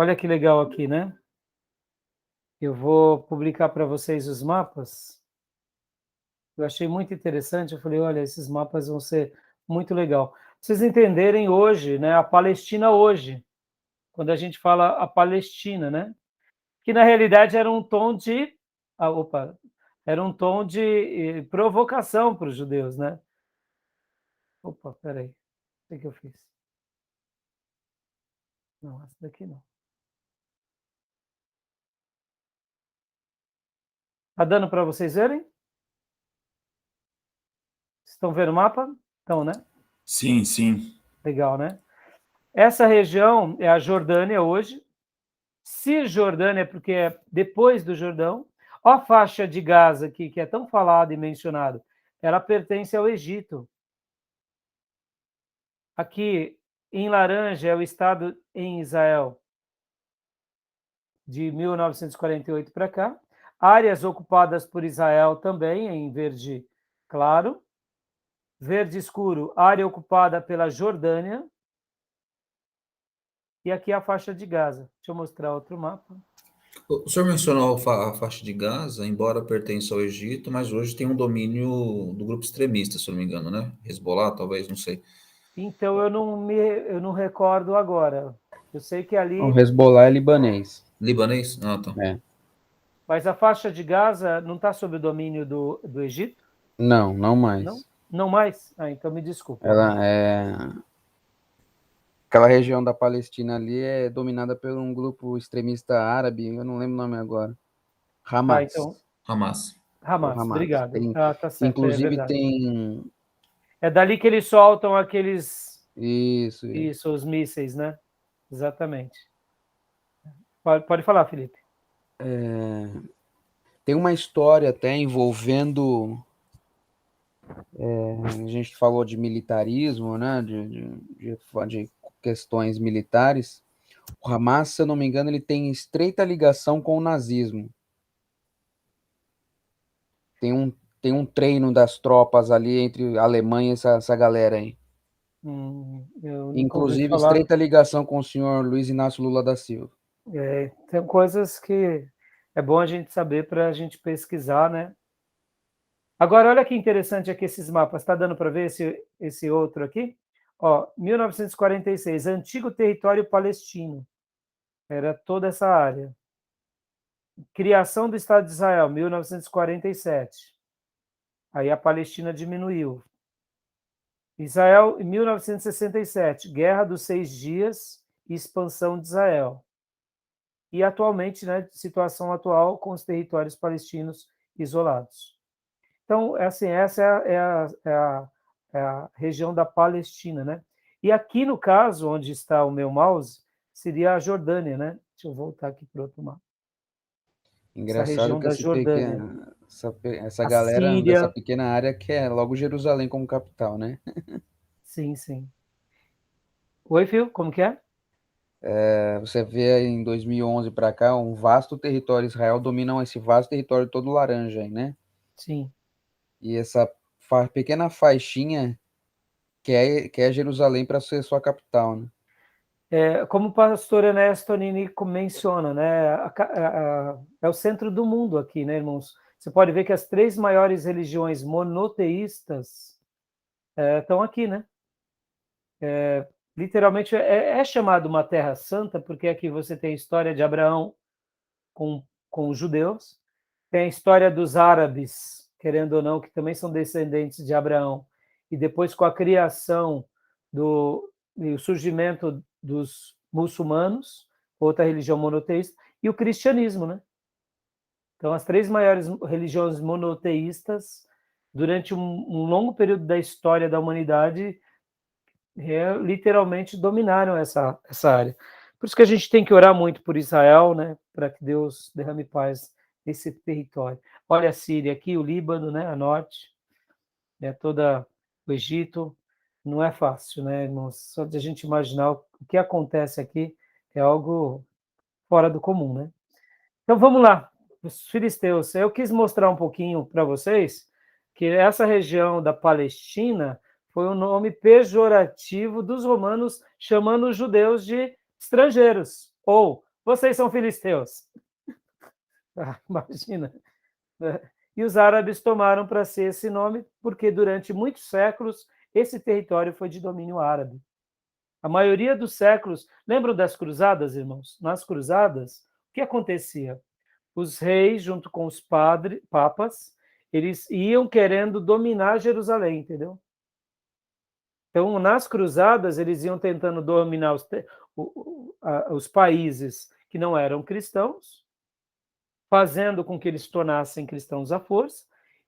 Olha que legal aqui, né? Eu vou publicar para vocês os mapas. Eu achei muito interessante. Eu falei, olha, esses mapas vão ser muito legal. Pra vocês entenderem hoje, né? A Palestina hoje, quando a gente fala a Palestina, né? Que na realidade era um tom de, era um tom de provocação para os judeus, né? Opa, peraí, o que eu fiz? Não, essa daqui não. Tá dando para vocês verem? Estão vendo o mapa? Estão, né? Sim, sim. Legal, né? Essa região é a Jordânia hoje. Cisjordânia, porque é depois do Jordão. Ó, a faixa de Gaza aqui, que é tão falada e mencionada, ela pertence ao Egito. Aqui, em laranja, é o Estado em Israel, de 1948 para cá. Áreas ocupadas por Israel também, em verde claro. Verde escuro, área ocupada pela Jordânia. E aqui a faixa de Gaza. Deixa eu mostrar outro mapa. O senhor mencionou a faixa de Gaza, embora pertença ao Egito, mas hoje tem um domínio do grupo extremista, se eu não me engano, né? Hezbollah, talvez, não sei. Então eu não recordo agora. Eu sei que O ali, Hezbollah é libanês. Libanês? Ah, tá. mas a faixa de Gaza não está sob o domínio do Egito? Não, não mais. Não? Não mais? Ah, então me desculpa. Ela é... Aquela região da Palestina ali é dominada por um grupo extremista árabe, eu não lembro o nome agora. Hamas. Tá, então, Hamas. Hamas, obrigado. Tem, Ah, tá certo, é inclusive verdade. tem... É dali que eles soltam aqueles... Isso. Isso, os mísseis, né? Exatamente. Pode falar, Felipe. Tem uma história até envolvendo... a gente falou de militarismo, né? De questões militares. O Hamas, se eu não me engano, ele tem estreita ligação com o nazismo. Tem um treino das tropas ali entre a Alemanha e essa galera aí. Eu nunca ouvi Inclusive, falar. estreita ligação com o senhor Luiz Inácio Lula da Silva. Tem coisas que é bom a gente saber para a gente pesquisar, né? Agora, olha que interessante aqui esses mapas. Está dando para ver esse outro aqui? Ó, 1946, antigo território palestino. Era toda essa área. Criação do Estado de Israel, 1947. Aí a Palestina diminuiu. Israel, em 1967, Guerra dos 6 Dias e expansão de Israel. E atualmente, né, situação atual com os territórios palestinos isolados. Então, assim, essa é a região da Palestina, né? E aqui, no caso, onde está o meu mouse, seria a Jordânia, né? Deixa eu voltar aqui para o outro mapa. Essa Engraçado região que da Jordânia. essa A galera dessa Síria, pequena área quer logo Jerusalém como capital, né? sim, sim. Oi, Fio, como que é? Você vê em 2011 para cá, um vasto território, Israel domina esse vasto território todo laranja aí, né? Sim. E essa pequena faixinha quer Jerusalém para ser sua capital, né? Como o pastor Ernesto Ninico menciona, né? É o centro do mundo aqui, né, irmãos? Você pode ver que as 3 maiores religiões monoteístas estão aqui, né? Literalmente é chamado uma terra santa, porque aqui você tem a história de Abraão com os judeus, tem a história dos árabes, querendo ou não, que também são descendentes de Abraão, e depois com a criação e o surgimento dos muçulmanos, outra religião monoteísta, e o cristianismo, né? Então, as 3 maiores religiões monoteístas, durante um longo período da história da humanidade, literalmente dominaram essa área. Por isso que a gente tem que orar muito por Israel, né, para que Deus derrame paz nesse território. Olha a Síria aqui, o Líbano, né, a norte, né, toda o Egito. Não é fácil, né, irmãos? Só de a gente imaginar o que acontece aqui é algo fora do comum, né? Então vamos lá, os filisteus. Eu quis mostrar um pouquinho para vocês que essa região da Palestina foi um nome pejorativo dos romanos chamando os judeus de estrangeiros ou vocês são filisteus. Imagina. E os árabes tomaram para si esse nome, porque durante muitos séculos esse território foi de domínio árabe. A maioria dos séculos, lembram das cruzadas, irmãos? Nas cruzadas, o que acontecia? Os reis, junto com os papas, eles iam querendo dominar Jerusalém, entendeu? Então, nas cruzadas, eles iam tentando dominar os países que não eram cristãos, fazendo com que eles se tornassem cristãos à força,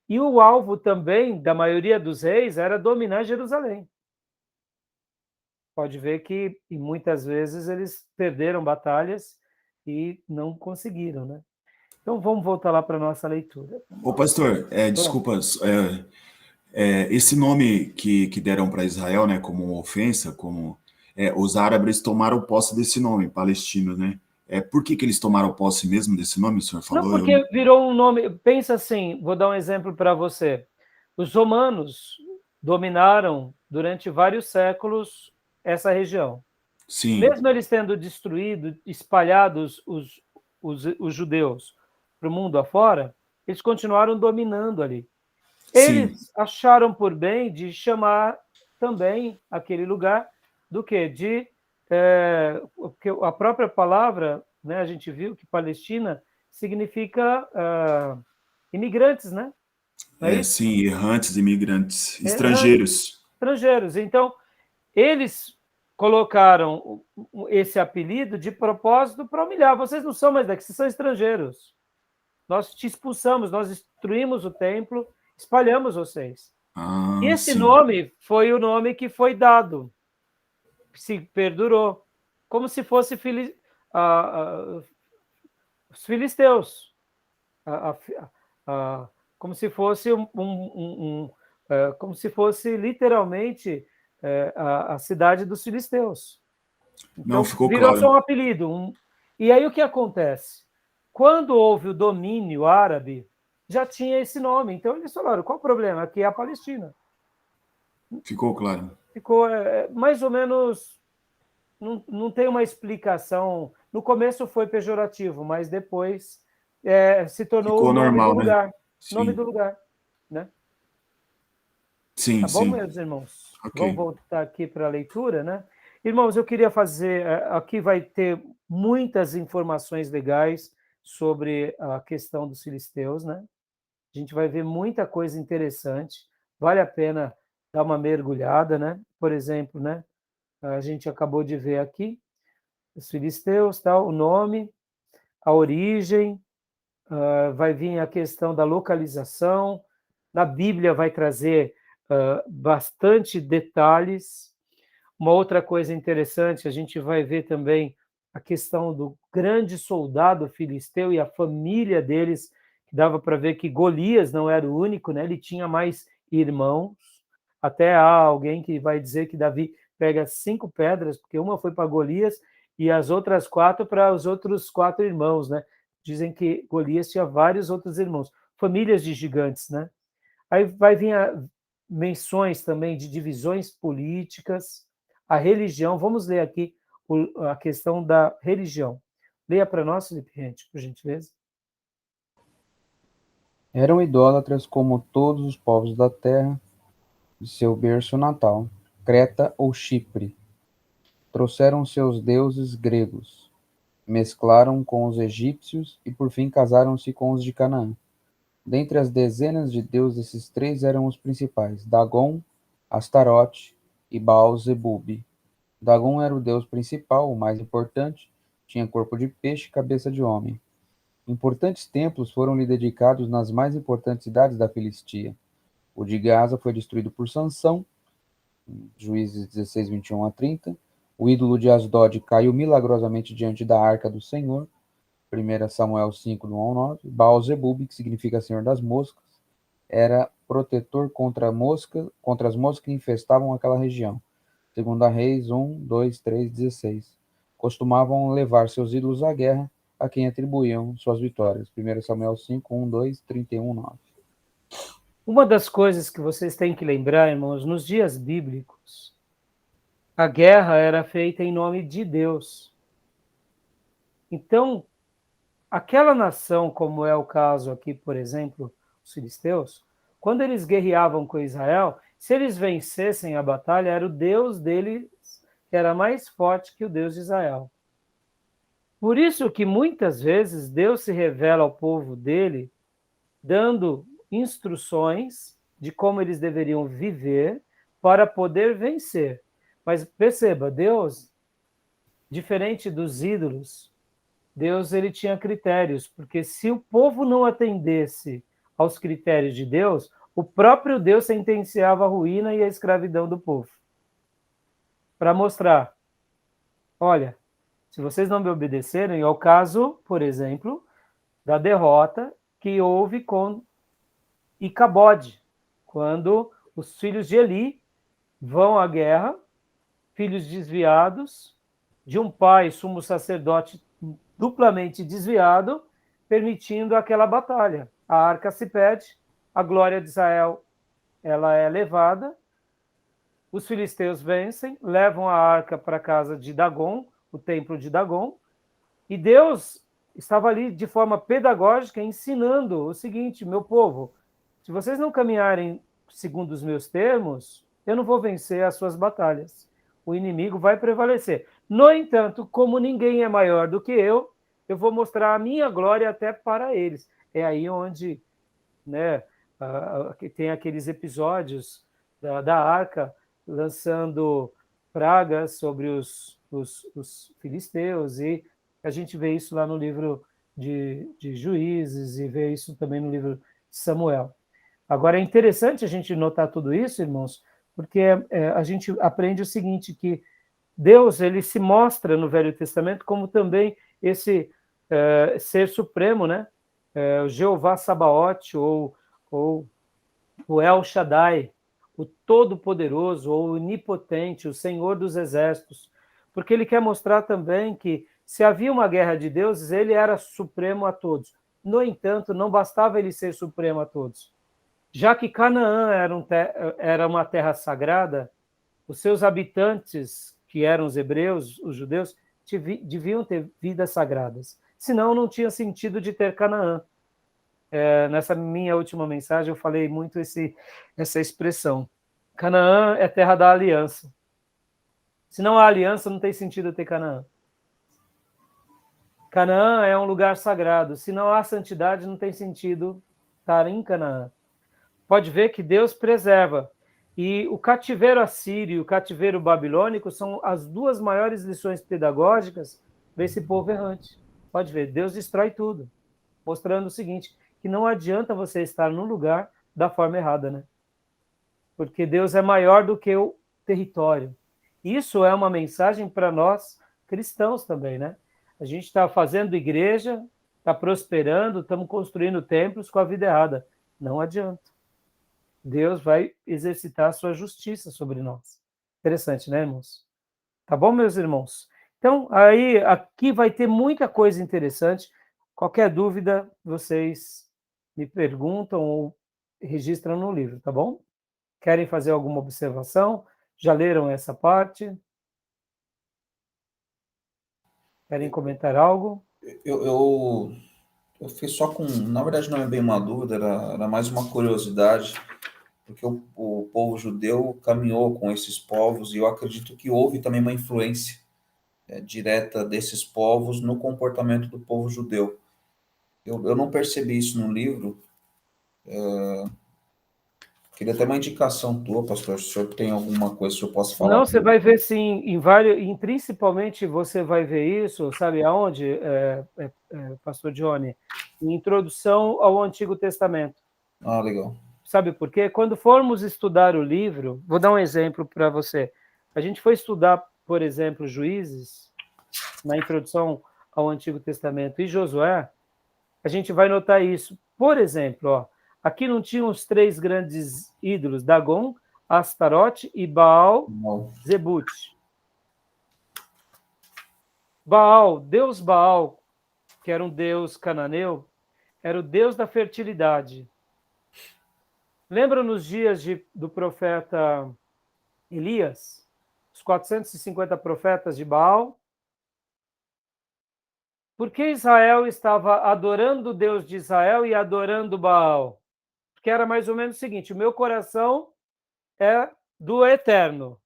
e o alvo também da maioria dos reis era dominar Jerusalém. Pode ver que e muitas vezes eles perderam batalhas e não conseguiram, né? Então vamos voltar lá para a nossa leitura. Ô pastor, desculpa, esse nome que deram para Israel, né, como uma ofensa, como os árabes tomaram posse desse nome, palestino, né? Por que eles tomaram posse mesmo desse nome, o senhor falou? Não, porque virou um nome. Pensa assim, vou dar um exemplo para você. Os romanos dominaram durante vários séculos essa região. Sim. Mesmo eles tendo destruído, espalhado os judeus para o mundo afora, eles continuaram dominando ali. Eles acharam por bem de chamar também aquele lugar do quê? Porque a própria palavra, né, a gente viu que Palestina significa imigrantes, né? Sim, errantes, imigrantes, estrangeiros. Estrangeiros. Então, eles colocaram esse apelido de propósito para humilhar. Vocês não são mais daqui, vocês são estrangeiros. Nós te expulsamos, nós destruímos o templo, espalhamos vocês. E esse nome foi o nome que foi dado, se perdurou, como se fosse os filisteus, como se fosse como se fosse literalmente a cidade dos filisteus. Então, não ficou virou claro. só um apelido. E aí o que acontece? Quando houve o domínio árabe, já tinha esse nome. Então eles falaram, qual o problema? Aqui é a Palestina. Ficou claro. Ficou mais ou menos... Não tem uma explicação. No começo foi pejorativo, mas depois se tornou ficou o nome normal, do lugar. Né? Nome do lugar. Né? Sim, tá bom, sim. meus irmãos? Okay. Vamos voltar aqui para a leitura, né? Irmãos, eu queria fazer... Aqui vai ter muitas informações legais sobre a questão dos filisteus, né? A gente vai ver muita coisa interessante. Vale a pena dar uma mergulhada, né? Por exemplo, né? A gente acabou de ver aqui os filisteus, tal, o nome, a origem, vai vir a questão da localização. Na Bíblia vai trazer bastante detalhes. Uma outra coisa interessante, a gente vai ver também a questão do grande soldado filisteu e a família deles, que dava para ver que Golias não era o único, né? Ele tinha mais irmãos. Até há alguém que vai dizer que Davi pega 5 pedras, porque uma foi para Golias e as outras 4 para os outros 4 irmãos, né? Dizem que Golias tinha vários outros irmãos, famílias de gigantes, né? Aí vai vir menções também de divisões políticas, a religião. Vamos ler aqui a questão da religião. Leia para nós, Felipe Rente, por gentileza. Eram idólatras como todos os povos da terra de seu berço natal, Creta ou Chipre. Trouxeram seus deuses gregos, mesclaram com os egípcios e por fim casaram-se com os de Canaã. Dentre as dezenas de deuses, esses 3 eram os principais: Dagon, Astarote e Baal-zebub. Dagon era o deus principal, o mais importante, tinha corpo de peixe e cabeça de homem. Importantes templos foram-lhe dedicados nas mais importantes cidades da Filistia. O de Gaza foi destruído por Sansão, Juízes 16, 21 a 30. O ídolo de Asdod caiu milagrosamente diante da arca do Senhor, 1 Samuel 5, do 1 ao 9. Baal-zebub, que significa Senhor das Moscas, era protetor contra as moscas que infestavam aquela região. 2 Reis 1, 2, 3, 16. Costumavam levar seus ídolos à guerra, a quem atribuíam suas vitórias. 1 Samuel 5, 1, 2, 31, 9. Uma das coisas que vocês têm que lembrar, irmãos, nos dias bíblicos, a guerra era feita em nome de Deus. Então, aquela nação, como é o caso aqui, por exemplo, os filisteus, quando eles guerreavam com Israel, se eles vencessem a batalha, era o Deus deles que era mais forte que o Deus de Israel. Por isso que muitas vezes Deus se revela ao povo dele, dando instruções de como eles deveriam viver para poder vencer. Mas perceba, Deus, diferente dos ídolos, Deus ele tinha critérios, porque se o povo não atendesse aos critérios de Deus, o próprio Deus sentenciava a ruína e a escravidão do povo. Para mostrar, olha, se vocês não me obedecerem, é o caso, por exemplo, da derrota que houve com Icabode, quando os filhos de Eli vão à guerra, filhos desviados, de um pai sumo sacerdote duplamente desviado, permitindo aquela batalha. A arca se perde, a glória de Israel ela é levada, os filisteus vencem, levam a arca para a casa de Dagon, o templo de Dagon, e Deus estava ali de forma pedagógica ensinando o seguinte: meu povo, se vocês não caminharem segundo os meus termos, eu não vou vencer as suas batalhas. O inimigo vai prevalecer. No entanto, como ninguém é maior do que eu vou mostrar a minha glória até para eles. É aí onde, né, tem aqueles episódios da arca lançando pragas sobre os filisteus, e a gente vê isso lá no livro de Juízes e vê isso também no livro de Samuel. Agora, é interessante a gente notar tudo isso, irmãos, porque a gente aprende o seguinte, que Deus ele se mostra no Velho Testamento como também esse ser supremo, né? O Jeová Sabaote, ou o El Shaddai, o Todo-Poderoso, ou o Onipotente, o Senhor dos Exércitos, porque ele quer mostrar também que se havia uma guerra de deuses, ele era supremo a todos. No entanto, não bastava ele ser supremo a todos. Já que Canaã era uma terra sagrada, os seus habitantes, que eram os hebreus, os judeus, deviam ter vidas sagradas. Senão, não tinha sentido de ter Canaã. Nessa minha última mensagem, eu falei muito essa expressão. Canaã é terra da aliança. Se não há aliança, não tem sentido ter Canaã. Canaã é um lugar sagrado. Se não há santidade, não tem sentido estar em Canaã. Pode ver que Deus preserva. E o cativeiro assírio e o cativeiro babilônico são as duas maiores lições pedagógicas desse povo errante. Pode ver, Deus destrói tudo, mostrando o seguinte, que não adianta você estar no lugar da forma errada, né? Porque Deus é maior do que o território. Isso é uma mensagem para nós cristãos também, né? A gente está fazendo igreja, está prosperando, estamos construindo templos com a vida errada. Não adianta. Deus vai exercitar a sua justiça sobre nós. Interessante, né, irmãos? Tá bom, meus irmãos? Então, aí, aqui vai ter muita coisa interessante. Qualquer dúvida, vocês me perguntam ou registram no livro, tá bom? Querem fazer alguma observação? Já leram essa parte? Querem comentar algo? Eu fiz só com... Na verdade, não é bem uma dúvida, era mais uma curiosidade, porque o povo judeu caminhou com esses povos, e eu acredito que houve também uma influência direta desses povos no comportamento do povo judeu. Eu não percebi isso no livro. Queria até uma indicação tua, pastor, se o senhor tem alguma coisa que eu possa falar. Não, você vai ver sim, principalmente você vai ver isso, sabe aonde, pastor Johnny? Em Introdução ao Antigo Testamento. Ah, legal. Sabe por quê? Quando formos estudar o livro, vou dar um exemplo para você. A gente foi estudar, por exemplo, Juízes, na Introdução ao Antigo Testamento, e Josué, a gente vai notar isso. Por exemplo, ó, aqui não tinham os três grandes ídolos, Dagon, Astarote e Baal-Zebut. Deus Baal, que era um deus cananeu, era o deus da fertilidade. Lembra nos dias do profeta Elias? Os 450 profetas de Baal? Por que Israel estava adorando o Deus de Israel e adorando Baal? Porque era mais ou menos o seguinte: o meu coração é do Eterno,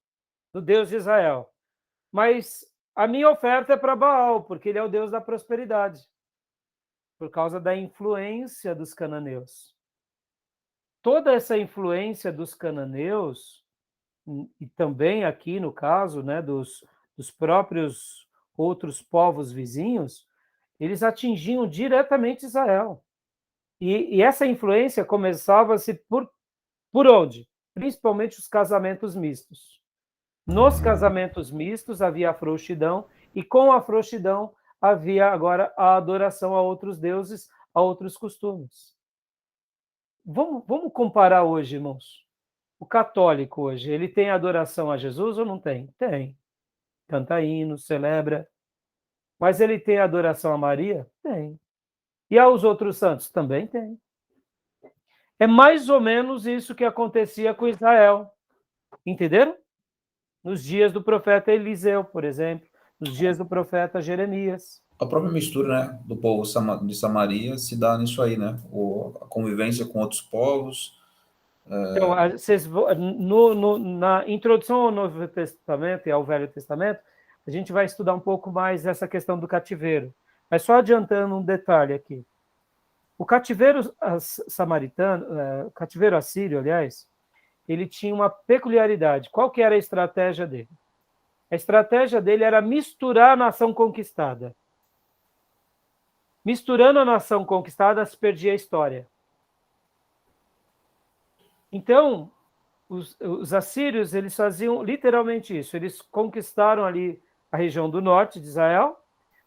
do Deus de Israel. Mas a minha oferta é para Baal, porque ele é o Deus da prosperidade, por causa da influência dos cananeus. Toda essa influência dos cananeus, e também aqui no caso, né, dos próprios outros povos vizinhos, eles atingiam diretamente Israel. E essa influência começava-se por onde? Principalmente os casamentos mistos. Nos casamentos mistos havia a frouxidão, e com a frouxidão havia agora a adoração a outros deuses, a outros costumes. Vamos comparar hoje, irmãos. O católico hoje, ele tem adoração a Jesus ou não tem? Tem. Canta hino, celebra. Mas ele tem adoração a Maria? Tem. E aos outros santos? Também tem. É mais ou menos isso que acontecia com Israel. Entenderam? Nos dias do profeta Eliseu, por exemplo, nos dias do profeta Jeremias. A própria mistura, né, do povo de Samaria se dá nisso aí, né? A convivência com outros povos. Então, na introdução ao Novo Testamento e ao Velho Testamento, a gente vai estudar um pouco mais essa questão do cativeiro. Mas só adiantando um detalhe aqui. O cativeiro samaritano, o cativeiro assírio, aliás, ele tinha uma peculiaridade. Qual que era a estratégia dele? A estratégia dele era misturar a nação conquistada. Misturando a nação conquistada, se perdia a história. Então, os assírios, eles faziam literalmente isso. Eles conquistaram ali a região do norte de Israel,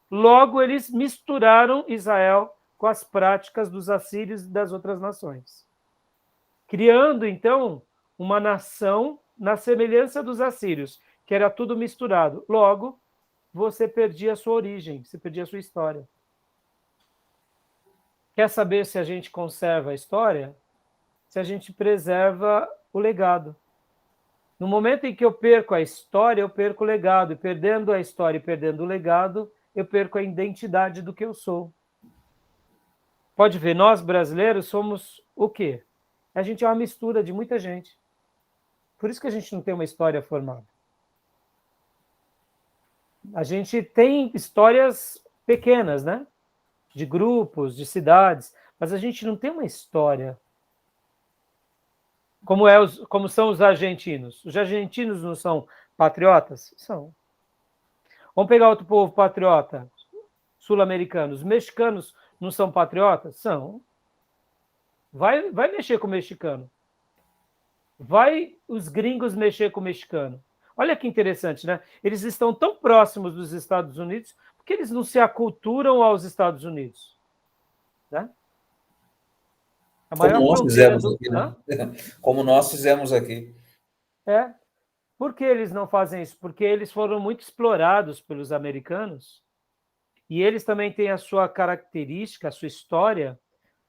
logo eles misturaram Israel com as práticas dos assírios e das outras nações. Criando, então, uma nação na semelhança dos assírios, que era tudo misturado. Logo, você perdia a sua origem, você perdia a sua história. Quer saber se a gente conserva a história? Se a gente preserva o legado. No momento em que eu perco a história, eu perco o legado. E perdendo a história e perdendo o legado, eu perco a identidade do que eu sou. Pode ver, nós brasileiros somos o quê? A gente é uma mistura de muita gente. Por isso que a gente não tem uma história formada. A gente tem histórias pequenas, né? De grupos, de cidades, mas a gente não tem uma história. Como são os argentinos. Os argentinos não são patriotas? São. Vamos pegar outro povo patriota, sul-americano. Os mexicanos não são patriotas? São. Vai mexer com o mexicano. Vai os gringos mexer com o mexicano. Olha que interessante, né? Eles estão tão próximos dos Estados Unidos porque eles não se aculturam aos Estados Unidos. Né? A maior Como nós fronteira fizemos do... aqui, né? Como nós fizemos aqui. É. Por que eles não fazem isso? Porque eles foram muito explorados pelos americanos e eles também têm a sua característica, a sua história,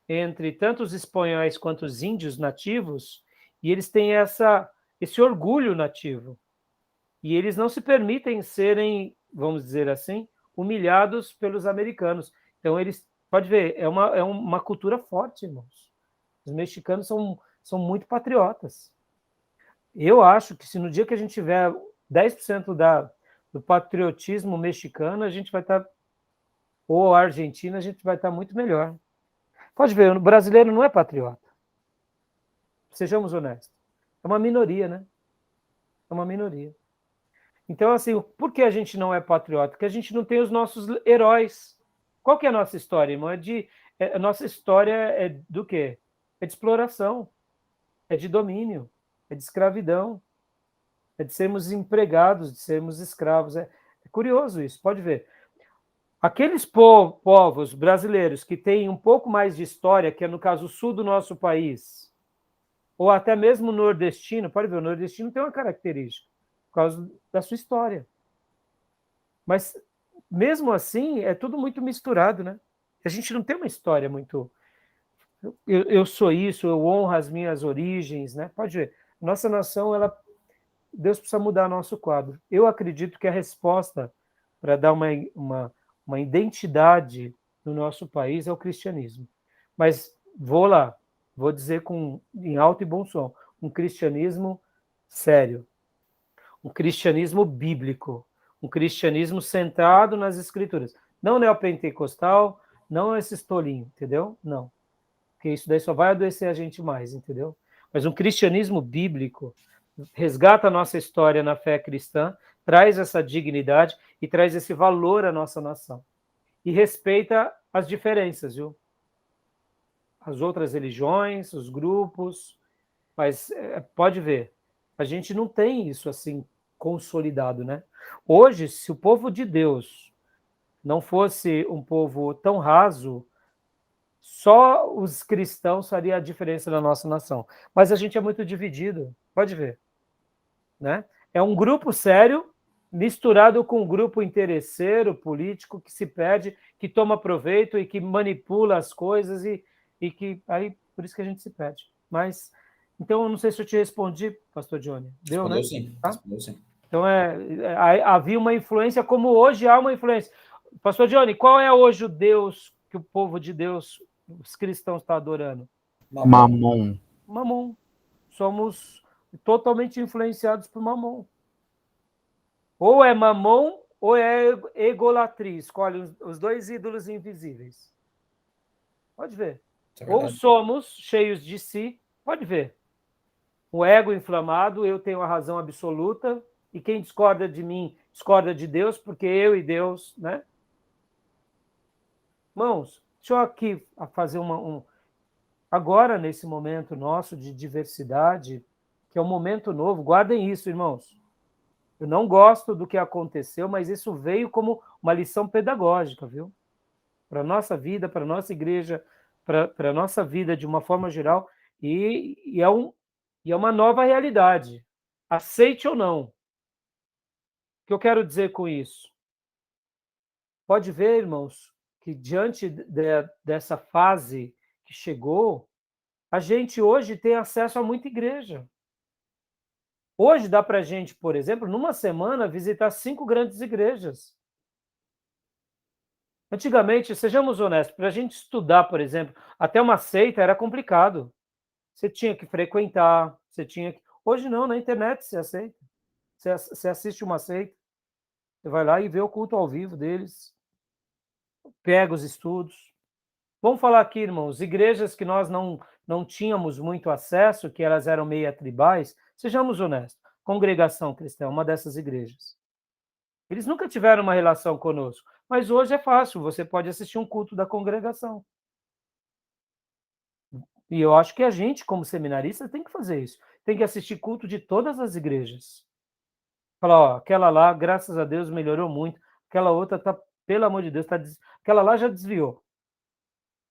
entre tanto os espanhóis quanto os índios nativos, e eles têm esse orgulho nativo. E eles não se permitem serem, vamos dizer assim, humilhados pelos americanos. Então, eles, pode ver, é uma cultura forte, irmãos. Os mexicanos são muito patriotas. Eu acho que se no dia que a gente tiver 10% do patriotismo mexicano, a gente vai estar, ou a Argentina, a gente vai estar muito melhor. Pode ver, o brasileiro não é patriota. Sejamos honestos. É uma minoria, né? É uma minoria. Então, assim, por que a gente não é patriota? Porque a gente não tem os nossos heróis. Qual que é a nossa história, irmão? A nossa história é do quê? É de exploração, é de domínio, é de escravidão, é de sermos empregados, de sermos escravos. É curioso isso, pode ver. Aqueles povos brasileiros que têm um pouco mais de história, que é no caso o sul do nosso país, ou até mesmo o nordestino, pode ver, o nordestino tem uma característica, por causa da sua história. Mas, mesmo assim, é tudo muito misturado, né? A gente não tem uma história muito... Eu sou isso, eu honro as minhas origens, né? Pode ver, nossa nação, Deus precisa mudar nosso quadro. Eu acredito que a resposta para dar uma uma identidade no nosso país é o cristianismo. Mas vou dizer em alto e bom som, um cristianismo sério, um cristianismo bíblico, um cristianismo centrado nas escrituras. Não neopentecostal, não esses tolinhos, entendeu? Não. Porque isso daí só vai adoecer a gente mais, entendeu? Mas um cristianismo bíblico resgata a nossa história na fé cristã, traz essa dignidade e traz esse valor à nossa nação. E respeita as diferenças, viu? As outras religiões, os grupos, mas pode ver, a gente não tem isso assim consolidado, né? Hoje, se o povo de Deus não fosse um povo tão raso, só os cristãos fariam a diferença na nossa nação. Mas a gente é muito dividido, pode ver, né? É um grupo sério misturado com um grupo interesseiro, político, que se perde, que toma proveito e que manipula as coisas e que aí por isso que a gente se perde. Mas então eu não sei se eu te respondi, Pastor Johnny. Deu, Respondeu né? sim, Tá? respondeu sim. Então havia uma influência, como hoje há uma influência. Pastor Johnny, qual é hoje o Deus que o povo de Deus, os cristãos, estão adorando? Mamon. Mamon. Somos totalmente influenciados por Mamon. Ou é Mamon ou é egolatria. Escolhe os dois ídolos invisíveis. Pode ver. Ou somos cheios de si, pode ver. O ego inflamado, eu tenho a razão absoluta, e quem discorda de mim, discorda de Deus, porque eu e Deus, né? Irmãos, deixa eu aqui fazer agora, nesse momento nosso de diversidade, que é um momento novo, guardem isso, irmãos. Eu não gosto do que aconteceu, mas isso veio como uma lição pedagógica, viu? Para a nossa vida, para a nossa igreja, para a nossa vida de uma forma geral, e é uma nova realidade. Aceite ou não. O que eu quero dizer com isso? Pode ver, irmãos, que diante dessa fase que chegou, a gente hoje tem acesso a muita igreja. Hoje dá para a gente, por exemplo, numa semana, visitar 5 grandes igrejas. Antigamente, sejamos honestos, para a gente estudar, por exemplo, até uma seita era complicado. Você tinha que frequentar, você tinha que... Hoje não, na internet você aceita. Você assiste uma seita, você vai lá e vê o culto ao vivo deles, pega os estudos. Vamos falar aqui, irmãos, igrejas que nós não tínhamos muito acesso, que elas eram meio tribais, sejamos honestos. Congregação Cristã, uma dessas igrejas. Eles nunca tiveram uma relação conosco, mas hoje é fácil, você pode assistir um culto da congregação. E eu acho que a gente, como seminarista, tem que fazer isso. Tem que assistir culto de todas as igrejas. Falar, ó, aquela lá, graças a Deus, melhorou muito. Aquela outra tá, pelo amor de Deus, aquela lá já desviou.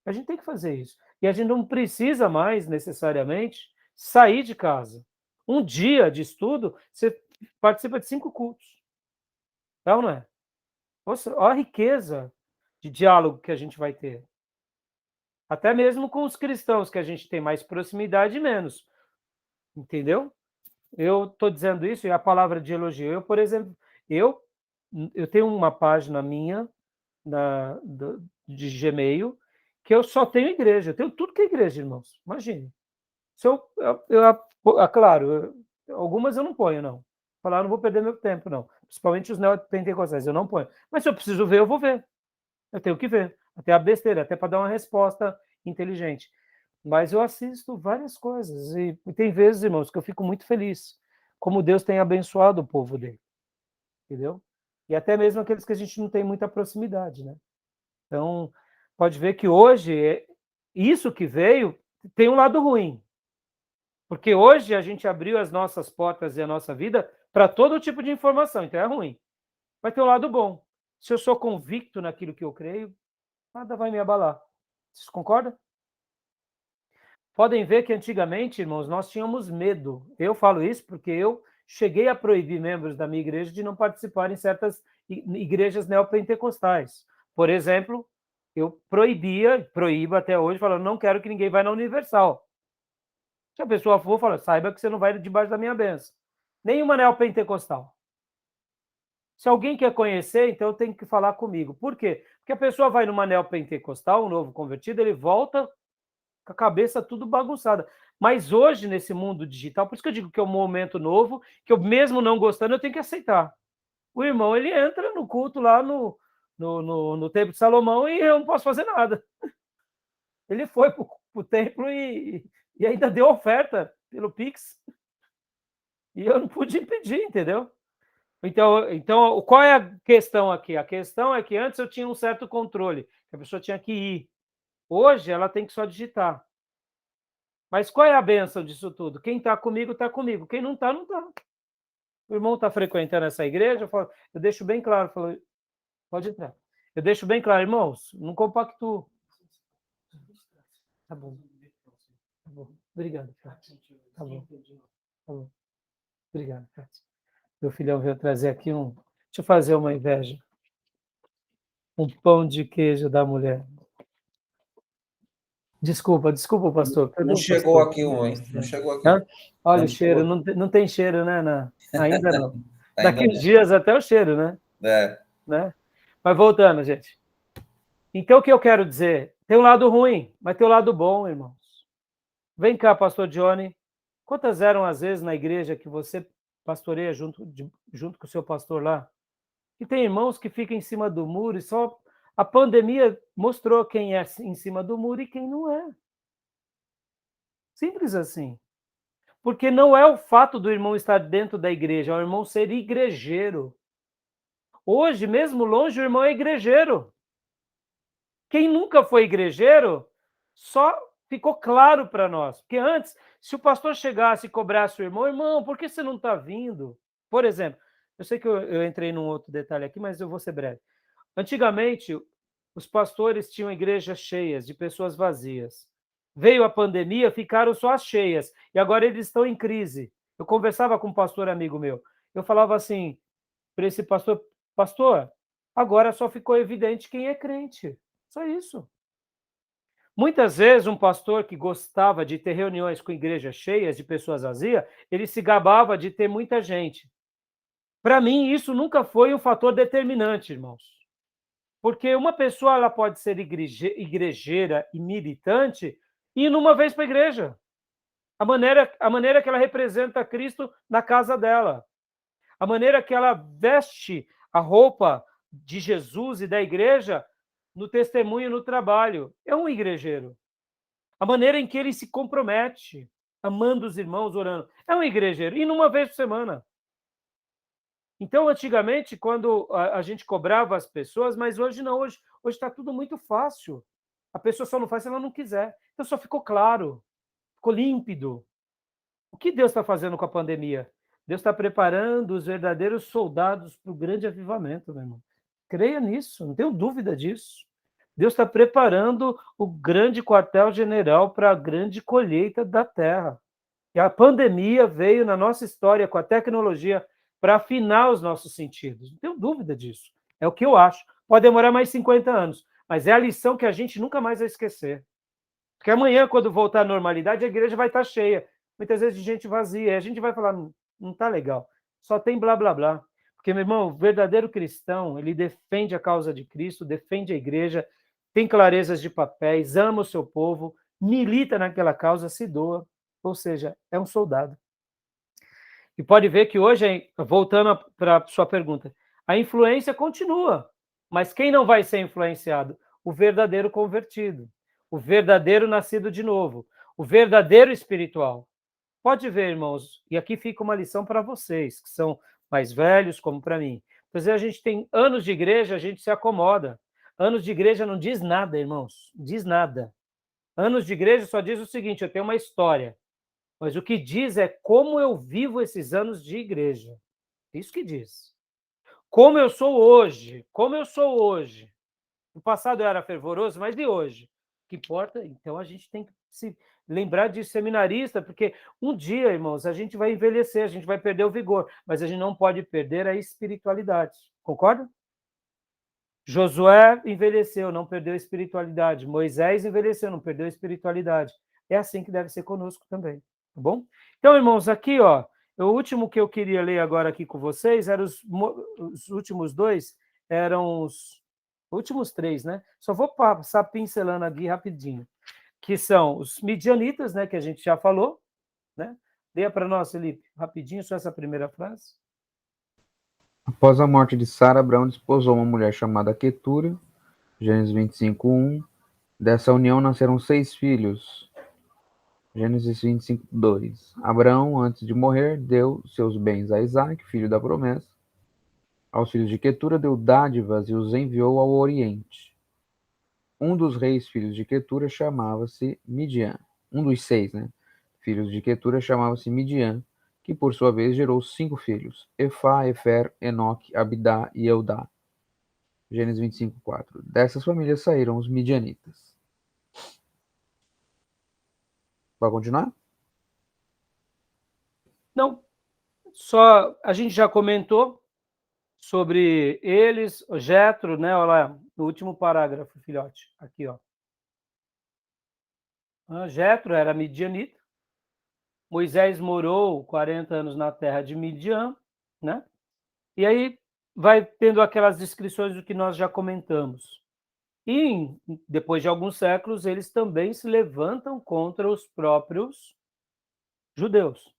A gente tem que fazer isso. E a gente não precisa mais, necessariamente, sair de casa. Um dia de estudo, você participa de 5 cultos. É ou não é? Olha a riqueza de diálogo que a gente vai ter. Até mesmo com os cristãos, que a gente tem mais proximidade e menos. Entendeu? Eu estou dizendo isso, e a palavra de elogio. Eu, por exemplo, eu tenho uma página minha de Gmail, que eu só tenho igreja. Eu tenho tudo que é igreja, irmãos. Imagine. Se claro, algumas eu não ponho, não. Falar, não vou perder meu tempo, não. Principalmente os neopentecostais, eu não ponho. Mas se eu preciso ver, eu vou ver. Eu tenho que ver. Até a besteira, até para dar uma resposta inteligente. Mas eu assisto várias coisas. E tem vezes, irmãos, que eu fico muito feliz. Como Deus tem abençoado o povo dele. Entendeu? E até mesmo aqueles que a gente não tem muita proximidade, né? Então, pode ver que hoje, isso que veio, tem um lado ruim. Porque hoje a gente abriu as nossas portas e a nossa vida para todo tipo de informação, então é ruim. Vai ter um lado bom. Se eu sou convicto naquilo que eu creio, nada vai me abalar. Vocês concordam? Podem ver que antigamente, irmãos, nós tínhamos medo. Eu falo isso porque eu cheguei a proibir membros da minha igreja de não participar em certas igrejas neopentecostais. Por exemplo, eu proíbo até hoje, falando, não quero que ninguém vá na Universal. Se a pessoa for, fala, saiba que você não vai debaixo da minha bênção. Nenhuma neopentecostal. Se alguém quer conhecer, então tem que falar comigo. Por quê? Porque a pessoa vai numa neopentecostal, um novo convertido, ele volta com a cabeça tudo bagunçada. Mas hoje, nesse mundo digital, por isso que eu digo que é um momento novo, que eu mesmo não gostando, eu tenho que aceitar. O irmão, ele entra no culto lá no Templo de Salomão e eu não posso fazer nada. Ele foi para o templo e ainda deu oferta pelo Pix. E eu não pude impedir, entendeu? Então, qual é a questão aqui? A questão é que antes eu tinha um certo controle, que a pessoa tinha que ir. Hoje ela tem que só digitar. Mas qual é a bênção disso tudo? Quem está comigo, está comigo. Quem não está, não está. O irmão está frequentando essa igreja, eu deixo bem claro, pode entrar. Eu deixo bem claro, irmãos, não compactuo. Tá bom. Tá bom. Obrigado, Fátima. Tá bom. Tá bom. Obrigado, Fátima. Meu filhão veio trazer aqui Deixa eu fazer uma inveja. Um pão de queijo da mulher. Desculpa, pastor. Não chegou aqui, hein? Não chegou aqui. Olha o cheiro, não tem cheiro, né? Ainda não. Daqui uns dias até o cheiro, né? Né? Mas voltando, gente. Então, o que eu quero dizer? Tem um lado ruim, mas tem um lado bom, irmãos. Vem cá, pastor Johnny. Quantas eram as vezes na igreja que você pastoreia junto com o seu pastor lá? E tem irmãos que ficam em cima do muro e só... A pandemia mostrou quem é em cima do muro e quem não é. Simples assim. Porque não é o fato do irmão estar dentro da igreja, é o irmão ser igrejeiro. Hoje, mesmo longe, o irmão é igrejeiro. Quem nunca foi igrejeiro, só ficou claro para nós. Porque antes, se o pastor chegasse e cobrasse o irmão, por que você não está vindo? Por exemplo, eu sei que eu entrei num outro detalhe aqui, mas eu vou ser breve. Antigamente, os pastores tinham igrejas cheias, de pessoas vazias. Veio a pandemia, ficaram só as cheias, e agora eles estão em crise. Eu conversava com um pastor amigo meu, eu falava assim para esse pastor, agora só ficou evidente quem é crente. Só isso. Muitas vezes um pastor que gostava de ter reuniões com igrejas cheias, de pessoas vazias, ele se gabava de ter muita gente. Para mim, isso nunca foi um fator determinante, irmãos. Porque uma pessoa ela pode ser igrejeira e militante e ir uma vez para a igreja. A maneira que ela representa Cristo na casa dela. A maneira que ela veste a roupa de Jesus e da igreja no testemunho e no trabalho. É um igrejeiro. A maneira em que ele se compromete, amando os irmãos, orando. É um igrejeiro. E numa vez por semana. Então, antigamente, quando a gente cobrava as pessoas, mas hoje não, hoje está tudo muito fácil. A pessoa só não faz se ela não quiser. Então, só ficou claro, ficou límpido. O que Deus está fazendo com a pandemia? Deus está preparando os verdadeiros soldados para o grande avivamento, meu irmão. Creia nisso, não tenho dúvida disso. Deus está preparando o grande quartel-general para a grande colheita da terra. E a pandemia veio na nossa história com a tecnologia para afinar os nossos sentidos. Não tenho dúvida disso. É o que eu acho. Pode demorar mais 50 anos, mas é a lição que a gente nunca mais vai esquecer. Porque amanhã, quando voltar à normalidade, a igreja vai estar cheia. Muitas vezes de gente vazia. E a gente vai falar, não está legal. Só tem blá, blá, blá. Porque, meu irmão, o verdadeiro cristão, ele defende a causa de Cristo, defende a igreja, tem clarezas de papéis, ama o seu povo, milita naquela causa, se doa. Ou seja, é um soldado. E pode ver que hoje, voltando para a sua pergunta, a influência continua, mas quem não vai ser influenciado? O verdadeiro convertido, o verdadeiro nascido de novo, o verdadeiro espiritual. Pode ver, irmãos, e aqui fica uma lição para vocês, que são mais velhos, como para mim. Às vezes a gente tem anos de igreja, a gente se acomoda. Anos de igreja não diz nada, irmãos, diz nada. Anos de igreja só diz o seguinte, eu tenho uma história. Mas o que diz é como eu vivo esses anos de igreja. Isso que diz. Como eu sou hoje. No passado eu era fervoroso, mas de hoje? O que importa? Então a gente tem que se lembrar de seminarista, porque um dia, irmãos, a gente vai envelhecer, a gente vai perder o vigor, mas a gente não pode perder a espiritualidade. Concorda? Josué envelheceu, não perdeu a espiritualidade. Moisés envelheceu, não perdeu a espiritualidade. É assim que deve ser conosco também. Tá bom? Então, irmãos, aqui, ó, O último que eu queria ler agora aqui com vocês eram os últimos dois, eram os últimos três, né? Só vou passar pincelando aqui rapidinho, que são os midianitas, né, que a gente já falou, né? Leia para nós, Felipe, rapidinho, só essa primeira frase. Após a morte de Sara, Abraão desposou uma mulher chamada Quetura, Gênesis 25:1. Dessa união nasceram 6 filhos, Gênesis 25:2. Abraão, antes de morrer, deu seus bens a Isaque, filho da promessa. Aos filhos de Quetura deu dádivas e os enviou ao Oriente. Um dos reis filhos de Quetura chamava-se Midian. Um dos 6, né? Filhos de Quetura chamava-se Midian, que por sua vez gerou 5 filhos: Efá, Efer, Enoque, Abidá e Eudá. Gênesis 25:4. Dessas famílias saíram os midianitas. Vai continuar? Não, só a gente já comentou sobre eles, o Jetro, né? Olha lá, no último parágrafo, filhote, aqui, ó. Jetro era midianita. Moisés morou 40 anos na terra de Midian, né? E aí vai tendo aquelas descrições do que nós já comentamos. E depois de alguns séculos, eles também se levantam contra os próprios judeus.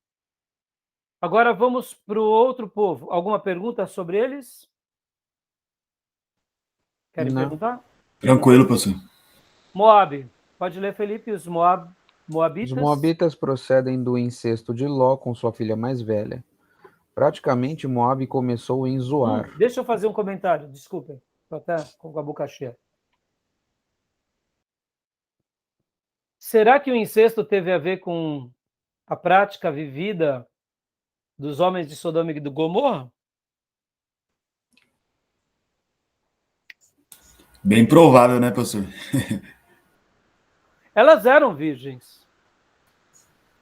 Agora vamos para o outro povo. Alguma pergunta sobre eles? Querem Não. perguntar? Tranquilo, pastor. Moab. Pode ler, Felipe, os Os moabitas? moabitas procedem do incesto de Ló com sua filha mais velha. Praticamente, Moabe começou em Zoar. Deixa eu fazer um comentário, desculpem. Estou até com a boca cheia. Será que o incesto teve a ver com a prática vivida dos homens de Sodoma e de Gomorra? Bem provável, né, pastor? Elas eram virgens.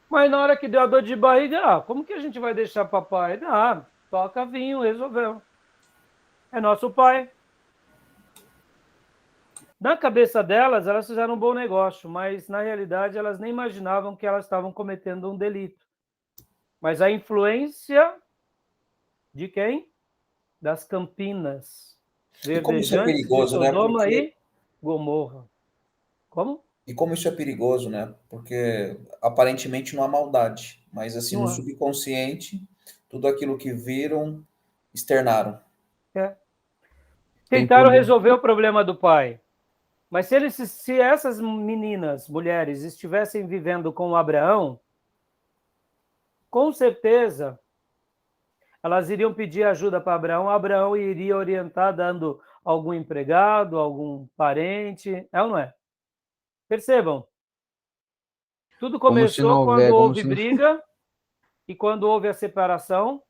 Mas na hora que deu a dor de barriga, como que a gente vai deixar papai? Toca vinho, resolveu. É nosso pai. Na cabeça delas, elas fizeram um bom negócio, mas na realidade elas nem imaginavam que elas estavam cometendo um delito. Mas a influência de quem? Das Campinas E como isso é verdejantes de perigoso, né? Sodoma e Gomorra. Como? E como isso é perigoso, né? Porque aparentemente não há maldade, mas assim Não no é. subconsciente, tudo aquilo que viram, externaram. É. Tem Tentaram poder. resolver o problema do pai. Mas se essas meninas, mulheres, estivessem vivendo com Abraão, com certeza elas iriam pedir ajuda para Abraão. Abraão iria orientar dando algum empregado, algum parente. É ou não é? Percebam. Tudo Como se não começou quando houver, como houve se briga e quando houve a separação.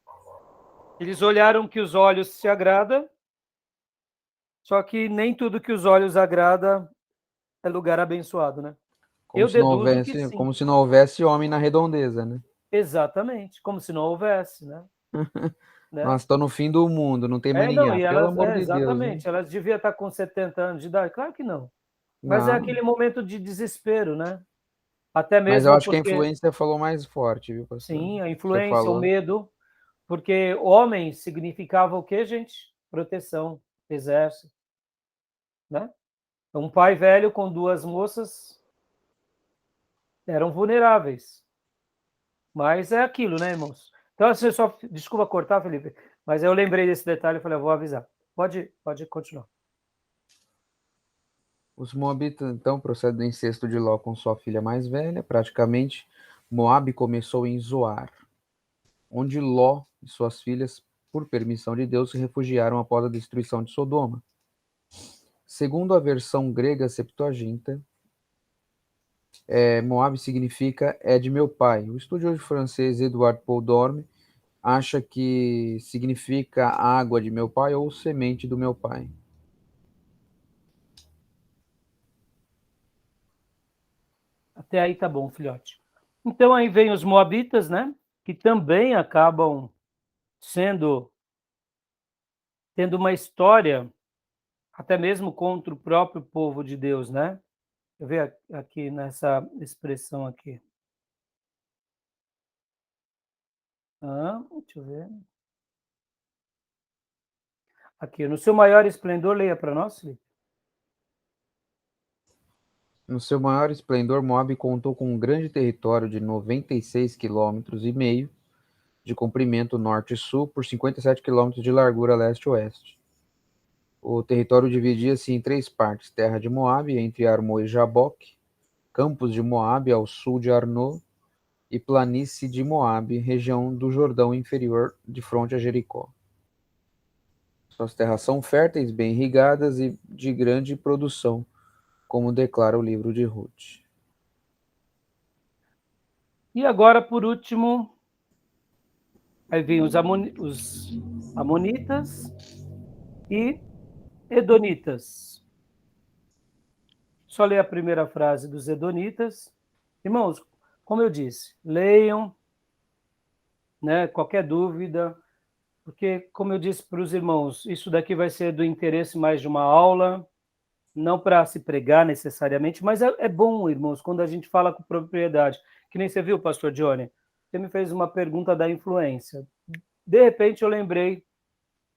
Eles olharam que os olhos se agradam, só que nem tudo que os olhos agrada é lugar abençoado, né? como Eu se não deduzo que houvesse, sim. como se não houvesse homem na redondeza, né? Exatamente, como se não houvesse, né? Nós estamos no fim do mundo, não tem mais ninguém. Não, e Pelo elas, amor de Deus, né? exatamente, elas deviam estar com 70 anos de idade, claro que não. Mas é Não. aquele momento de desespero, né? Até Mas eu mesmo acho que a porque, influência falou mais forte, viu, pastor? sim, a Você influência, o falou. medo, porque homem significava o quê, gente? Proteção, exército, né? Um pai velho com duas moças eram vulneráveis. Mas é aquilo, né, irmãos? Então, assim, só, desculpa cortar, Felipe, mas eu lembrei desse detalhe e falei, eu vou avisar. Pode continuar. Os moabitas, então, procedem do incesto de Ló com sua filha mais velha. Praticamente, Moabe começou em Zoar, onde Ló e suas filhas, por permissão de Deus, se refugiaram após a destruição de Sodoma. Segundo a versão grega Septuaginta, Moabe significa é de meu pai. O estudioso francês Edouard Paul acha que significa água de meu pai ou semente do meu pai. Até aí tá bom, filhote. Então aí vem os moabitas, né? Que também acabam tendo uma história até mesmo contra o próprio povo de Deus, né? Eu ver aqui nessa expressão aqui. Deixa eu ver. Aqui, no seu maior esplendor, leia para nós, Felipe. No seu maior esplendor, Moabe contou com um grande território de 96,5 quilômetros de comprimento norte e sul por 57 quilômetros de largura leste-oeste. O território dividia-se em 3 partes: terra de Moabe, entre Armô e Jaboque, campos de Moabe ao sul de Arnô, e planície de Moabe, região do Jordão inferior, de fronte a Jericó. Suas terras são férteis, bem irrigadas e de grande produção, como declara o livro de Ruth. E agora, por último, aí vem os amonitas e edonitas. Só ler a primeira frase dos edonitas. Irmãos, como eu disse, leiam, né, qualquer dúvida, porque, como eu disse para os irmãos, isso daqui vai ser do interesse mais de uma aula, não para se pregar necessariamente, mas é bom, irmãos, quando a gente fala com propriedade. Que nem você viu, pastor Johnny, você me fez uma pergunta da influência. De repente eu lembrei,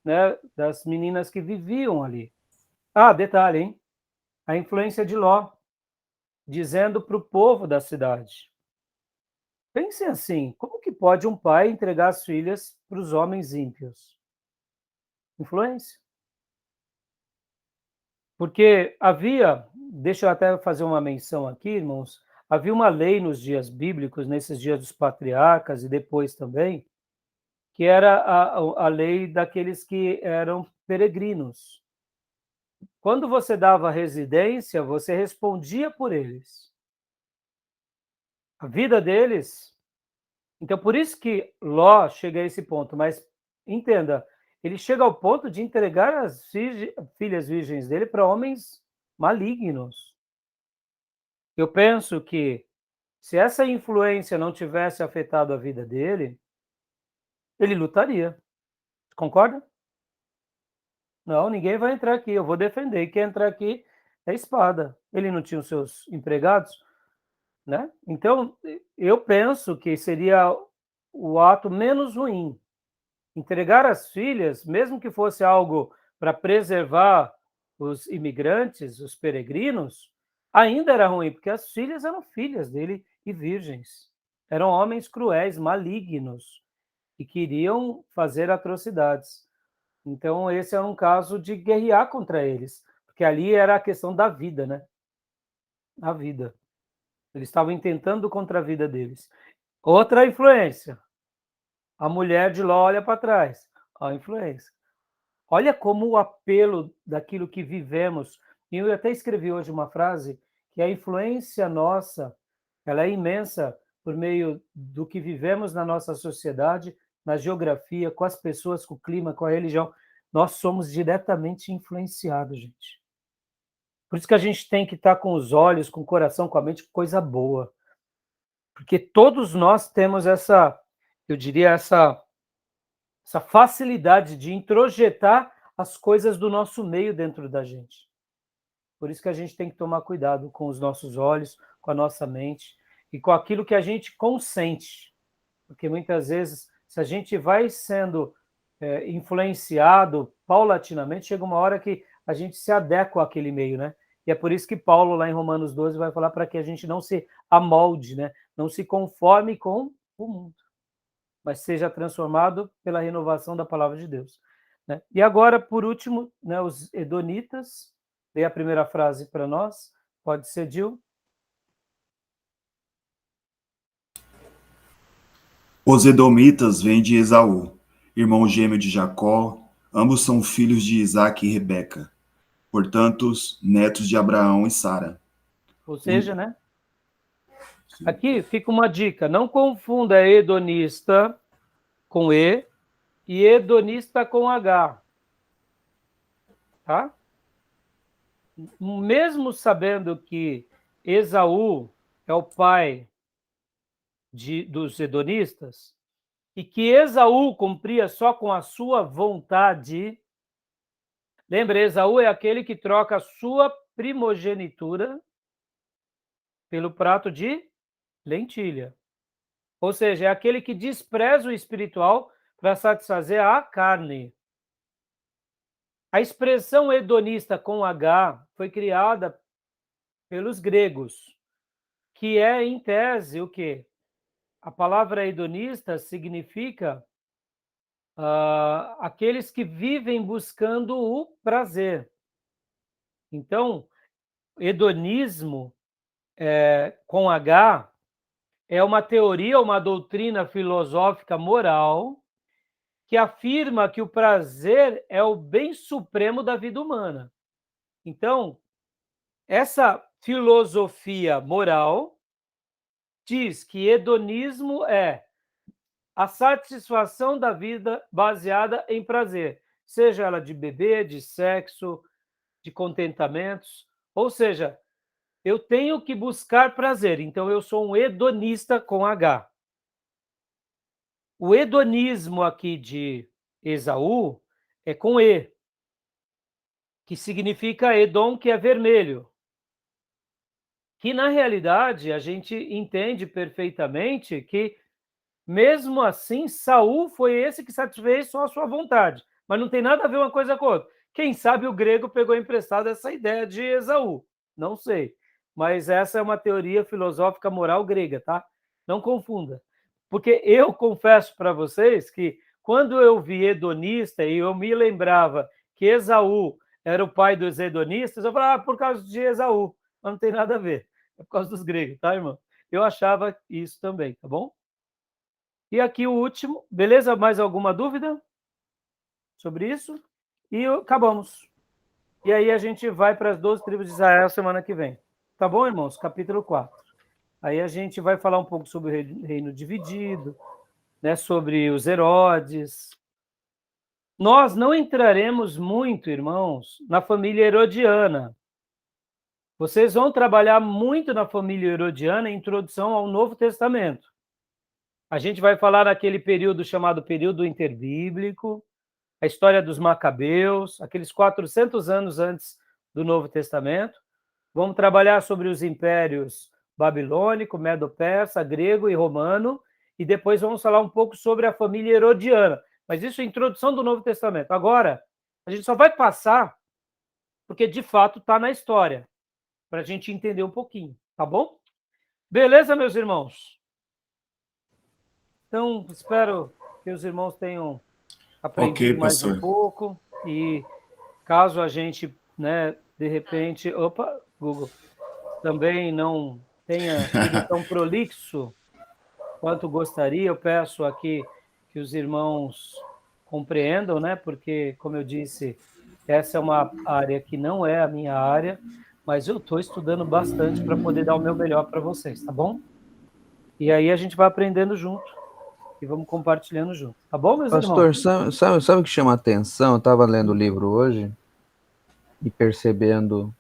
né, das meninas que viviam ali. Detalhe, hein? A influência de Ló, dizendo para o povo da cidade. Pensem assim, como que pode um pai entregar as filhas para os homens ímpios? Influência. Porque havia, deixa eu até fazer uma menção aqui, irmãos, havia uma lei nos dias bíblicos, nesses dias dos patriarcas e depois também, que era a lei daqueles que eram peregrinos. Quando você dava residência, você respondia por eles. A vida deles. Então, por isso que Ló chega a esse ponto, mas entenda, ele chega ao ponto de entregar as filhas virgens dele para homens malignos. Eu penso que se essa influência não tivesse afetado a vida dele, ele lutaria. Concorda? Não, ninguém vai entrar aqui, eu vou defender. Quem entrar aqui é espada. Ele não tinha os seus empregados, né? Então, eu penso que seria o ato menos ruim. Entregar as filhas, mesmo que fosse algo para preservar os imigrantes, os peregrinos, ainda era ruim, porque as filhas eram filhas dele e virgens. Eram homens cruéis, malignos, que queriam fazer atrocidades. Então, esse era um caso de guerrear contra eles, porque ali era a questão da vida, né? A vida. Eles estavam intentando contra a vida deles. Outra influência. A mulher de Ló olha para trás. A influência. Olha como o apelo daquilo que vivemos. E eu até escrevi hoje uma frase que a influência nossa, ela é imensa por meio do que vivemos na nossa sociedade, na geografia, com as pessoas, com o clima, com a religião. Nós somos diretamente influenciados, gente. Por isso que a gente tem que estar com os olhos, com o coração, com a mente, coisa boa. Porque todos nós temos essa, eu diria, essa facilidade de introjetar as coisas do nosso meio dentro da gente. Por isso que a gente tem que tomar cuidado com os nossos olhos, com a nossa mente e com aquilo que a gente consente. Porque muitas vezes, se a gente vai sendo influenciado paulatinamente, chega uma hora que a gente se adequa àquele meio, né? E é por isso que Paulo, lá em Romanos 12, vai falar para que a gente não se amolde, né? Não se conforme com o mundo, mas seja transformado pela renovação da palavra de Deus. Né? E agora, por último, né, os edonitas. Dê a primeira frase para nós. Pode ser, Gil? Os edomitas vêm de Esaú, irmão gêmeo de Jacó, ambos são filhos de Isaque e Rebeca, portanto, netos de Abraão e Sara. Ou seja, né? Aqui fica uma dica, não confunda hedonista com E e hedonista com H. Tá? Mesmo sabendo que Esaú é o pai dos hedonistas, e que Esaú cumpria só com a sua vontade. Lembra, Esaú é aquele que troca a sua primogenitura pelo prato de lentilha. Ou seja, é aquele que despreza o espiritual para satisfazer a carne. A expressão hedonista com H foi criada pelos gregos, que é, em tese, o quê? A palavra hedonista significa aqueles que vivem buscando o prazer. Então, hedonismo com H é uma teoria, uma doutrina filosófica moral que afirma que o prazer é o bem supremo da vida humana. Então, essa filosofia moral diz que hedonismo é a satisfação da vida baseada em prazer, seja ela de beber, de sexo, de contentamentos, ou seja, eu tenho que buscar prazer, então eu sou um hedonista com H. O hedonismo aqui de Esaú é com E, que significa Edom, que é vermelho. Que na realidade a gente entende perfeitamente que, mesmo assim, Saul foi esse que satisfez só a sua vontade, mas não tem nada a ver uma coisa com a outra. Quem sabe o grego pegou emprestado essa ideia de Esaú, não sei. Mas essa é uma teoria filosófica moral grega, tá? Não confunda. Porque eu confesso para vocês que quando eu vi hedonista e eu me lembrava que Esaú era o pai dos hedonistas, eu falava, por causa de Esaú, mas não tem nada a ver. É por causa dos gregos, tá, irmão? Eu achava isso também, tá bom? E aqui o último, beleza? Mais alguma dúvida sobre isso? E acabamos. E aí a gente vai para as 12 tribos de Israel semana que vem. Tá bom, irmãos? Capítulo 4. Aí a gente vai falar um pouco sobre o reino dividido, né? Sobre os Herodes. Nós não entraremos muito, irmãos, na família herodiana. Vocês vão trabalhar muito na família herodiana em introdução ao Novo Testamento. A gente vai falar naquele período chamado período interbíblico, a história dos Macabeus, aqueles 400 anos antes do Novo Testamento. Vamos trabalhar sobre os impérios babilônico, medo-persa, grego e romano, e depois vamos falar um pouco sobre a família herodiana. Mas isso é a introdução do Novo Testamento. Agora, a gente só vai passar porque, de fato, está na história, para a gente entender um pouquinho, tá bom? Beleza, meus irmãos? Então, espero que os irmãos tenham aprendido Ok, mais um pastor. pouco, e caso a gente, né, de repente, Google, também não tenha sido tão prolixo quanto gostaria, eu peço aqui que os irmãos compreendam, né, porque, como eu disse, essa é uma área que não é a minha área, mas eu estou estudando bastante para poder dar o meu melhor para vocês, tá bom? E aí a gente vai aprendendo junto e vamos compartilhando junto, tá bom, meus irmãos? Pastor, sabe o que chama a atenção? Eu estava lendo o livro hoje e percebendo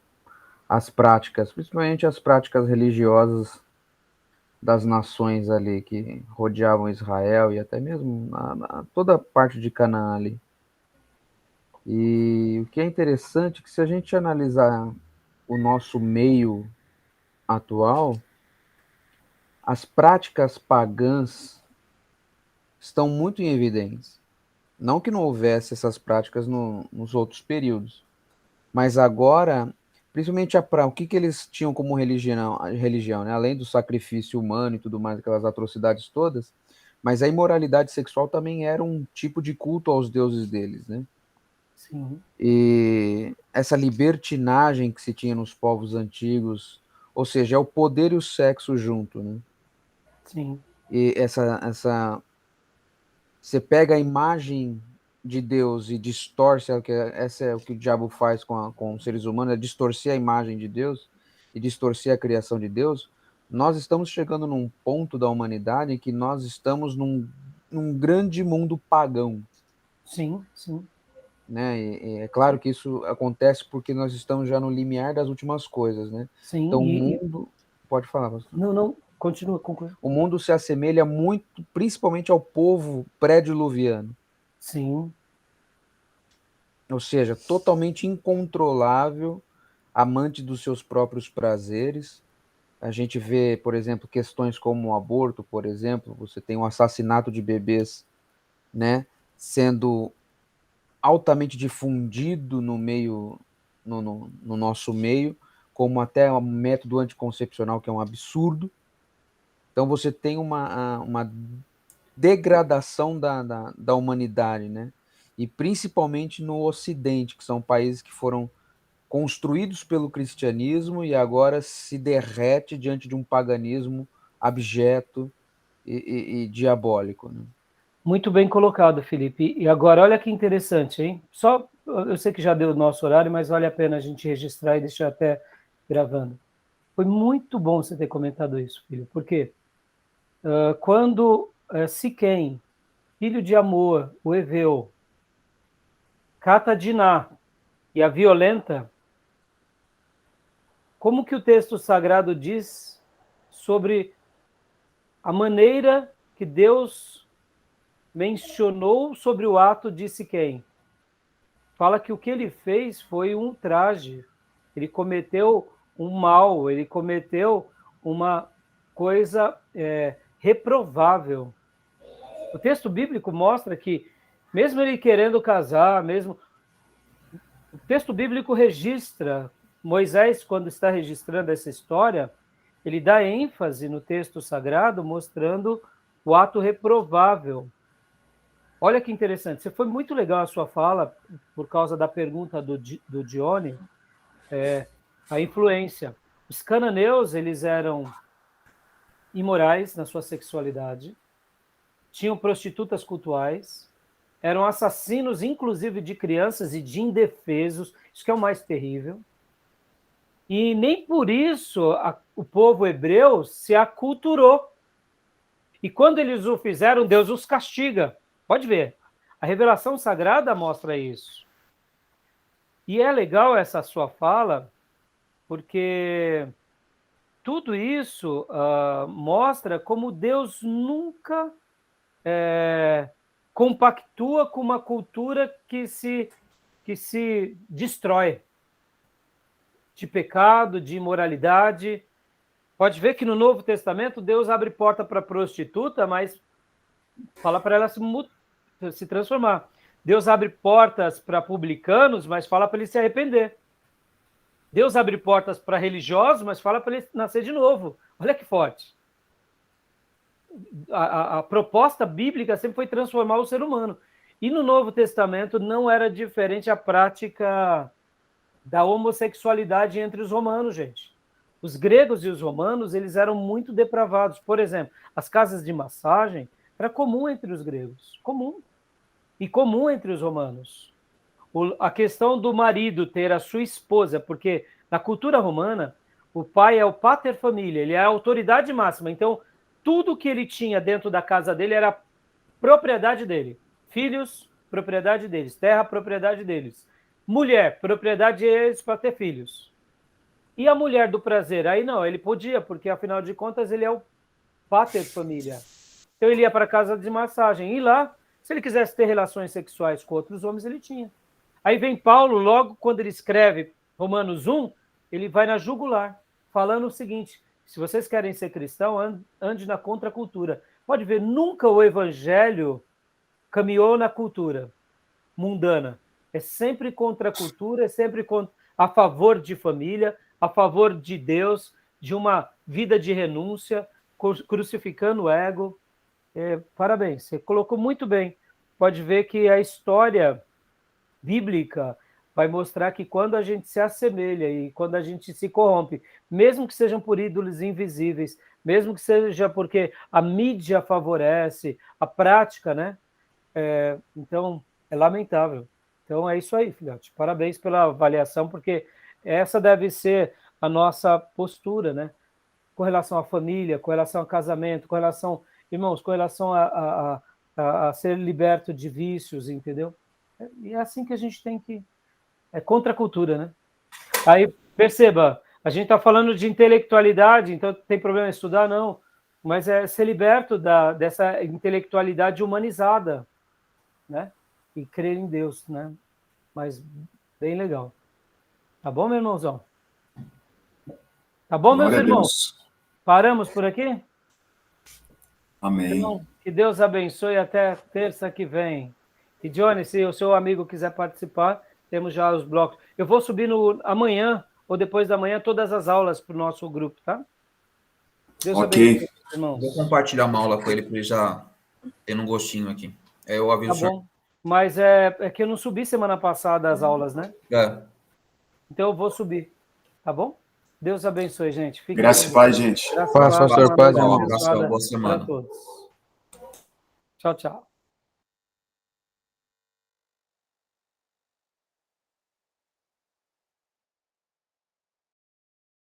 as práticas, principalmente as práticas religiosas das nações ali que rodeavam Israel e até mesmo toda a parte de Canaã ali. E o que é interessante é que, se a gente analisar o nosso meio atual, as práticas pagãs estão muito em evidência. Não que não houvesse essas práticas nos outros períodos, mas agora, principalmente o que eles tinham como religião, né? Além do sacrifício humano e tudo mais, aquelas atrocidades todas, mas a imoralidade sexual também era um tipo de culto aos deuses deles, né? Sim. E essa libertinagem que se tinha nos povos antigos, ou seja, é o poder e o sexo junto, né? Sim. E você pega a imagem de Deus e distorce, essa é o que o diabo faz com os seres humanos, é distorcer a imagem de Deus e distorcer a criação de Deus. Nós estamos chegando num ponto da humanidade em que nós estamos num grande mundo pagão, Sim, sim. né? E é claro que isso acontece porque nós estamos já no limiar das últimas coisas, né? Sim, Então o mundo, pode falar, pastor. não, continua, conclui. O mundo se assemelha muito, principalmente ao povo pré-diluviano, Sim, ou seja, totalmente incontrolável, amante dos seus próprios prazeres, A gente vê, por exemplo, questões como o aborto, por exemplo, você tem o assassinato de bebês, né, sendo altamente difundido no meio, no nosso meio, como até um método anticoncepcional, que é um absurdo. Então você tem uma degradação da humanidade, né? E principalmente no Ocidente, que são países que foram construídos pelo cristianismo e agora se derrete diante de um paganismo abjeto e diabólico, né? Muito bem colocado, Felipe. E agora, olha que interessante, hein? Só, eu sei que já deu o nosso horário, mas vale a pena a gente registrar e deixar até gravando. Foi muito bom você ter comentado isso, filho, porque quando Siquém, filho de Amor, o Eveu, cata Diná e a violenta, como que o texto sagrado diz sobre a maneira que Deus mencionou sobre o ato de Siquém? Fala que o que ele fez foi um ultraje, ele cometeu um mal, ele cometeu uma coisa reprovável. O texto bíblico mostra que, mesmo ele querendo casar, mesmo o texto bíblico registra, Moisés, quando está registrando essa história, ele dá ênfase no texto sagrado, mostrando o ato reprovável. Olha que interessante, foi muito legal a sua fala, por causa da pergunta do Dione, a influência. Os cananeus, eles eram imorais na sua sexualidade, tinham prostitutas cultuais, eram assassinos, inclusive, de crianças e de indefesos, isso que é o mais terrível. E nem por isso o povo hebreu se aculturou. E quando eles o fizeram, Deus os castiga. Pode ver, a revelação sagrada mostra isso. E é legal essa sua fala, porque tudo isso mostra como Deus nunca compactua com uma cultura que se destrói, de pecado, de imoralidade. Pode ver que no Novo Testamento Deus abre porta para a prostituta, mas fala para ela se transformar. Deus abre portas para publicanos, mas fala para ele se arrepender. Deus abre portas para religiosos, mas fala para ele nascer de novo. Olha que forte. A proposta bíblica sempre foi transformar o ser humano. E no Novo Testamento não era diferente a prática da homossexualidade entre os romanos, gente. Os gregos e os romanos, eles eram muito depravados. Por exemplo, as casas de massagem era comum entre os gregos, comum. E comum entre os romanos. A questão do marido ter a sua esposa, porque na cultura romana, o pai é o pater familia, ele é a autoridade máxima. Então, tudo que ele tinha dentro da casa dele era propriedade dele. Filhos, propriedade deles. Terra, propriedade deles. Mulher, propriedade deles para ter filhos. E a mulher do prazer? Aí não, ele podia, porque afinal de contas ele é o pater familia. Então ele ia para a casa de massagem. E lá, se ele quisesse ter relações sexuais com outros homens, ele tinha. Aí vem Paulo, logo quando ele escreve Romanos 1, ele vai na jugular, falando o seguinte: se vocês querem ser cristão, ande na contracultura. Pode ver, nunca o evangelho caminhou na cultura mundana. É sempre contra a cultura, é sempre a favor de família, a favor de Deus, de uma vida de renúncia, crucificando o ego. Parabéns, você colocou muito bem. Pode ver que a história bíblica vai mostrar que quando a gente se assemelha e quando a gente se corrompe, mesmo que sejam por ídolos invisíveis, mesmo que seja porque a mídia favorece, a prática, né? Então, é lamentável. Então, é isso aí, filhote. Parabéns pela avaliação, porque essa deve ser a nossa postura, né? Com relação à família, com relação ao casamento, com relação, irmãos, com relação a ser liberto de vícios, entendeu? E é assim que a gente tem que... É contra a cultura, né? Aí, perceba, a gente está falando de intelectualidade, então tem problema em estudar? Não. Mas é ser liberto dessa intelectualidade humanizada, né? E crer em Deus, né? Mas bem legal. Tá bom, meu irmãozão? Tá bom, meus Glória a irmãos? Deus. Paramos por aqui? Amém. Então, que Deus abençoe até terça que vem. E, Johnny, se o seu amigo quiser participar, temos já os blocos. Eu vou subir amanhã, ou depois da manhã, todas as aulas para o nosso grupo, tá? Deus abençoe, irmãos. Vou compartilhar uma aula com ele para ele já ter um gostinho aqui. Aí eu aviso Tá o senhor. bom. Mas é que eu não subi semana passada as aulas, né? Então eu vou subir, tá bom? Deus abençoe, gente. Fiquem Graça com e paz, Deus. gente. Graças Paz, a Deus. pastor, paz, Uma irmão. noite abençoada Boa semana. para todos. Tchau, tchau.